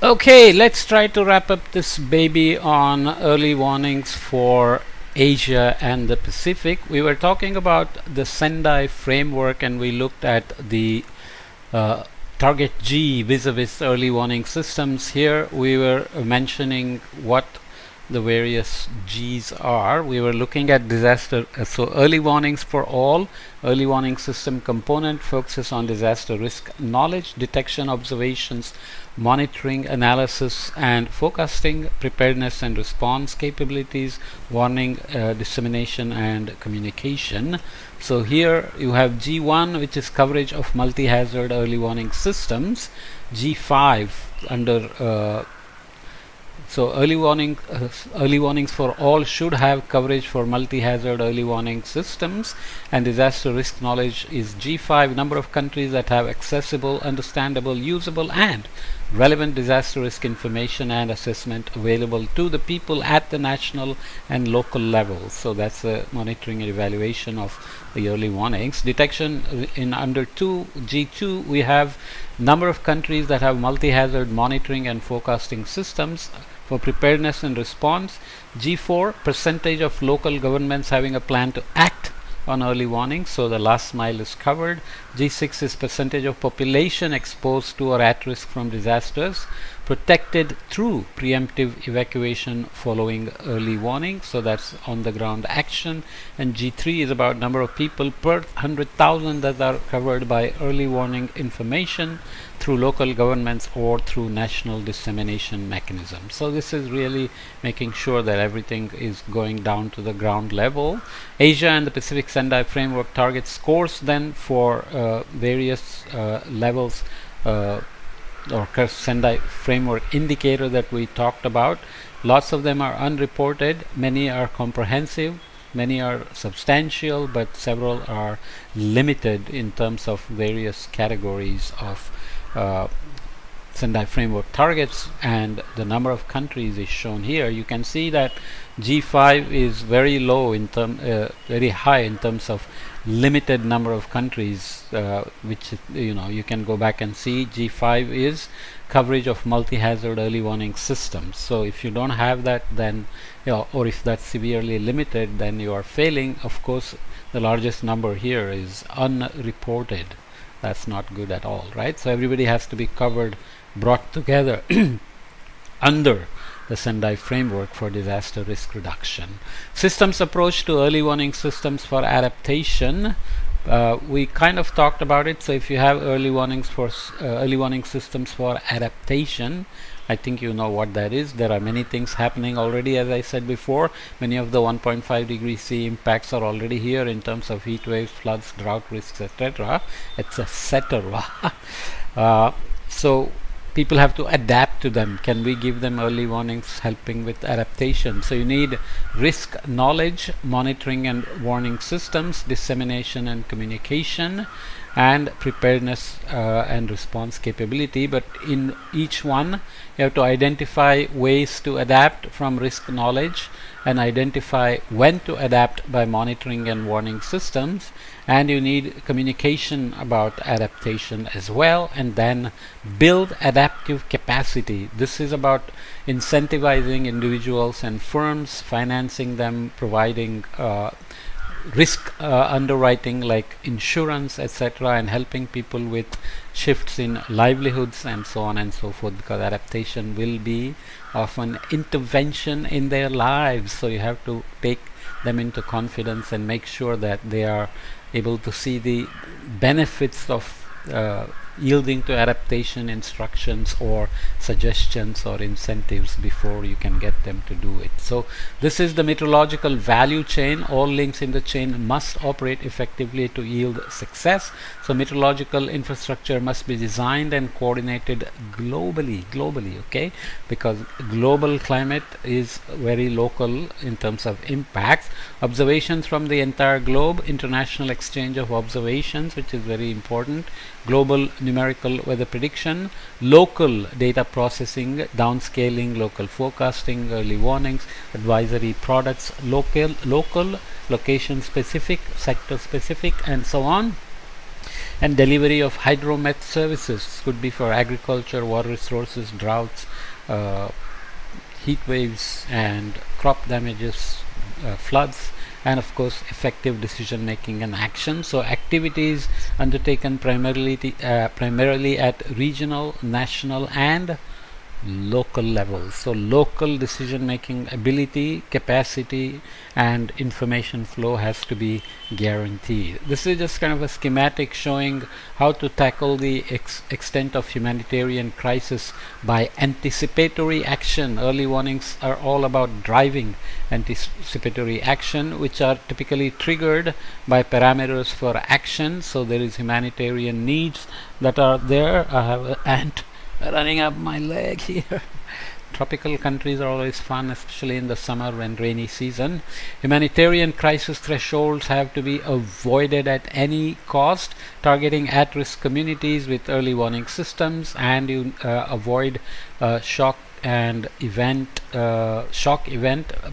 Okay, let's try to wrap up this baby on early warnings for Asia and the Pacific. We were talking about the Sendai framework and we looked at the uh, target G vis-a-vis early warning systems. Here we were mentioning what the various G's are. We were looking at disaster, so early warnings for all. Early warning system component focuses on disaster risk knowledge, detection, observations, monitoring, analysis, and forecasting, preparedness and response capabilities, warning, dissemination, and communication. So here you have G1, which is coverage of multi-hazard early warning systems. G5 under so early warnings for all should have coverage for multi-hazard early warning systems, and disaster risk knowledge is G5. Number of countries that have accessible, understandable, usable, and relevant disaster risk information and assessment available to the people at the national and local level. So that's the monitoring and evaluation of the early warnings. Detection in under 2 G2 we have number of countries that have multi-hazard monitoring and forecasting systems. For preparedness and response, G4 percentage of local governments having a plan to act on early warnings, so the last mile is covered. G6 is percentage of population exposed to or at risk from disasters protected through preemptive evacuation following early warning, so that's on the ground action. And G3 is about number of people per 100,000 that are covered by early warning information through local governments or through national dissemination mechanisms. So this is really making sure that everything is going down to the ground level. Asia and the Pacific Sendai framework target scores then for various levels or Sendai framework indicator that we talked about. Lots of them are unreported, many are comprehensive, many are substantial, but several are limited in terms of various categories of Sendai framework targets, and the number of countries is shown here. You can see that G5 is very low in very high in terms of limited number of countries, which you can go back and see. G5 is coverage of multi-hazard early warning systems. So if you don't have that, then or if that's severely limited, then you are failing. Of course, the largest number here is unreported. That's not good at all, right? So everybody has to be covered, brought together under the Sendai framework for disaster risk reduction. Systems approach to early warning systems for adaptation. We kind of talked about it. So if you have early warnings for early warning systems for adaptation, I think you know what that is. There are many things happening already, as I said before. Many of the 1.5 degree C impacts are already here in terms of heat waves, floods, drought risks, etc. etc. So people have to adapt to them. Can we give them early warnings helping with adaptation? So you need risk knowledge, monitoring and warning systems, dissemination and communication, and preparedness and response capability. But in each one you have to identify ways to adapt from risk knowledge and identify when to adapt by monitoring and warning systems, and you need communication about adaptation as well, and then build adaptive capacity. This is about incentivizing individuals and firms, financing them, providing risk underwriting like insurance, etc., and helping people with shifts in livelihoods and so on and so forth, because adaptation will be of an intervention in their lives. So you have to take them into confidence and make sure that they are able to see the benefits of yielding to adaptation instructions or suggestions or incentives before you can get them to do it. So this is the meteorological value chain. All links in the chain must operate effectively to yield success. So meteorological infrastructure must be designed and coordinated globally, okay, because global climate is very local in terms of impacts. Observations from the entire globe, international exchange of observations, which is very important, global numerical weather prediction, local data processing, downscaling, local forecasting, early warnings, advisory products, local, location specific, sector specific, and so on. and delivery of hydromet services. Could be for agriculture, water resources, droughts, uh, heat waves and crop damages, floods, and of course effective decision making and action. So activities undertaken primarily at regional, national and local levels. So local decision making ability, capacity and information flow has to be guaranteed. This is just kind of a schematic showing how to tackle the extent of humanitarian crisis by anticipatory action. Early warnings are all about driving anticipatory action, which are typically triggered by parameters for action. So there is humanitarian needs that are there. I have an ant running up my leg here. Tropical countries are always fun, especially in the summer when rainy season. Humanitarian crisis thresholds have to be avoided at any cost, targeting at-risk communities with early warning systems, and you avoid shock event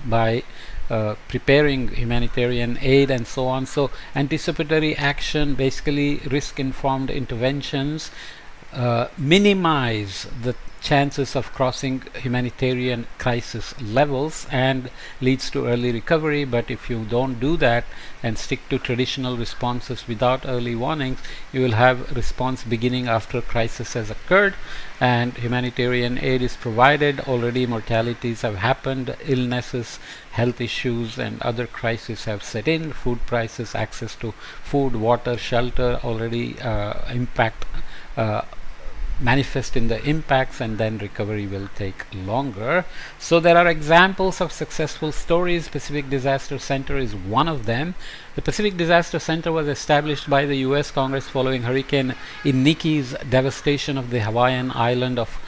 by preparing humanitarian aid and so on. So anticipatory action, basically risk-informed interventions, minimize the chances of crossing humanitarian crisis levels and leads to early recovery. But if you don't do that and stick to traditional responses without early warnings, you will have response beginning after crisis has occurred and humanitarian aid is provided. Already mortalities have happened, illnesses, health issues and other crises have set in. Food prices, access to food, water, shelter already manifest in the impacts, and then recovery will take longer. So there are examples of successful stories. Pacific Disaster Center is one of them. The Pacific Disaster Center was established by the US Congress following Hurricane Iniki's devastation of the Hawaiian island of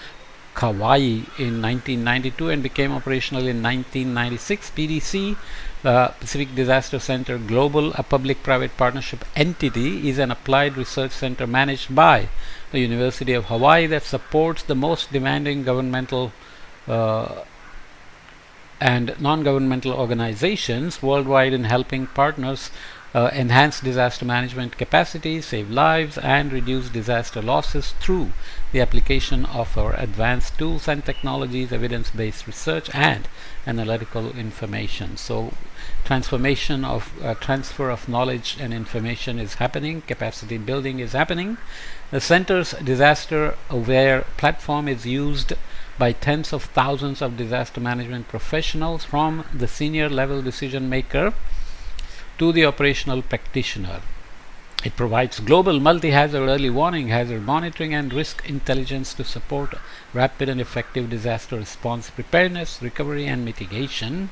Kauai in 1992 and became operational in 1996. PDC, Pacific Disaster Center Global, a public-private partnership entity, is an applied research center managed by the University of Hawaii that supports the most demanding governmental and non-governmental organizations worldwide in helping partners enhance disaster management capacity, save lives and reduce disaster losses through the application of our advanced tools and technologies, evidence-based research and analytical information. So transfer of knowledge and information is happening, capacity building is happening. The center's disaster aware platform is used by tens of thousands of disaster management professionals, from the senior level decision maker to the operational practitioner. It provides global multi-hazard early warning, hazard monitoring and risk intelligence to support rapid and effective disaster response, preparedness, recovery and mitigation.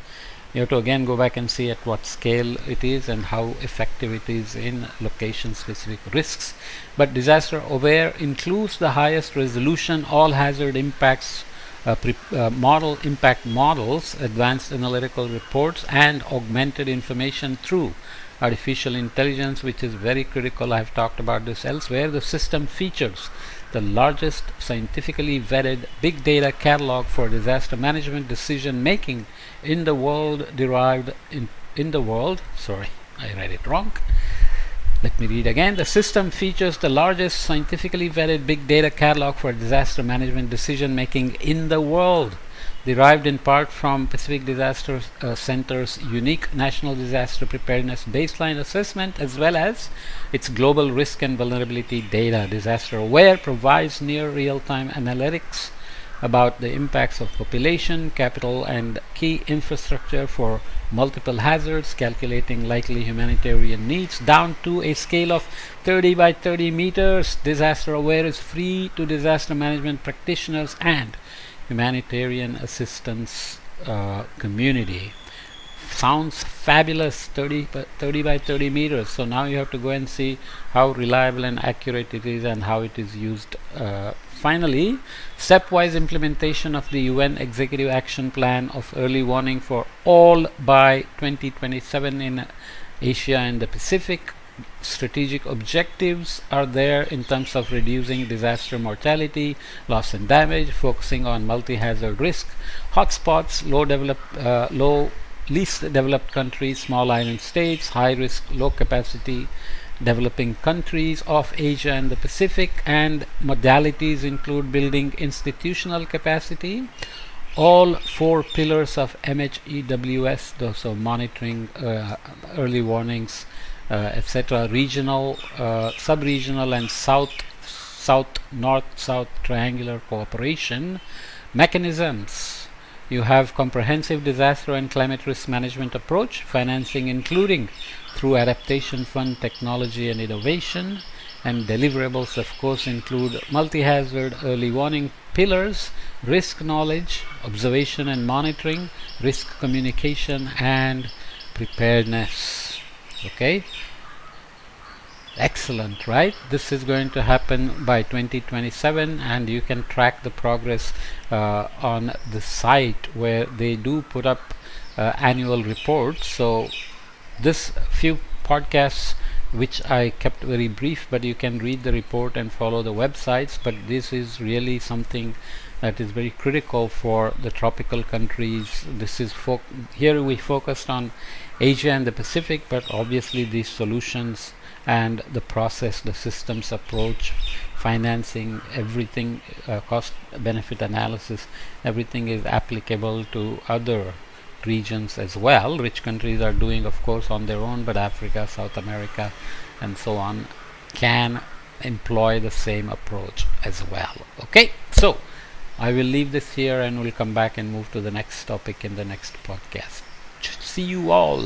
You have to again go back and see at what scale it is and how effective it is in location specific risks. But disaster aware includes the highest resolution all hazard impacts impact models, advanced analytical reports and augmented information through artificial intelligence, which is very critical. I have talked about this elsewhere. The system features the largest scientifically vetted big data catalog for disaster management decision making in the world, sorry, I read it wrong. Let me read again. The system features the largest scientifically vetted big data catalog for disaster management decision making in the world, derived in part from Pacific Disaster Center's unique National Disaster Preparedness Baseline Assessment, as well as its global risk and vulnerability data. Disaster Aware provides near real-time analytics about the impacts of population, capital, and key infrastructure for multiple hazards, calculating likely humanitarian needs down to a scale of 30 by 30 meters. Disaster Aware is free to disaster management practitioners and humanitarian assistance community. Sounds fabulous. 30 by 30 meters. So now you have to go and see how reliable and accurate it is and how it is used. Finally, stepwise implementation of the UN Executive Action Plan of early warning for all by 2027 in Asia and the Pacific. Strategic objectives are there in terms of reducing disaster mortality, loss and damage, focusing on multi-hazard risk, hotspots, least developed countries, small island states, high risk, low capacity developing countries of Asia and the Pacific, and modalities include building institutional capacity. All four pillars of MHEWS, so monitoring, early warnings, etc., regional, sub-regional, and north-south triangular cooperation mechanisms. You have comprehensive disaster and climate risk management approach, financing including through adaptation fund, technology and innovation, and deliverables of course include multi-hazard early warning pillars, risk knowledge, observation and monitoring, risk communication, and preparedness. Okay, excellent, right? This is going to happen by 2027, and you can track the progress on the site where they do put up annual reports. So this few podcasts which I kept very brief, but you can read the report and follow the websites. But this is really something that is very critical for the tropical countries. This is here we focused on Asia and the Pacific, but obviously these solutions and the process, the systems approach, financing, everything, cost benefit analysis, everything is applicable to other regions as well. Rich countries are doing of course on their own, but Africa, South America and so on can employ the same approach as well. Okay, so I will leave this here and we'll come back and move to the next topic in the next podcast. See you all.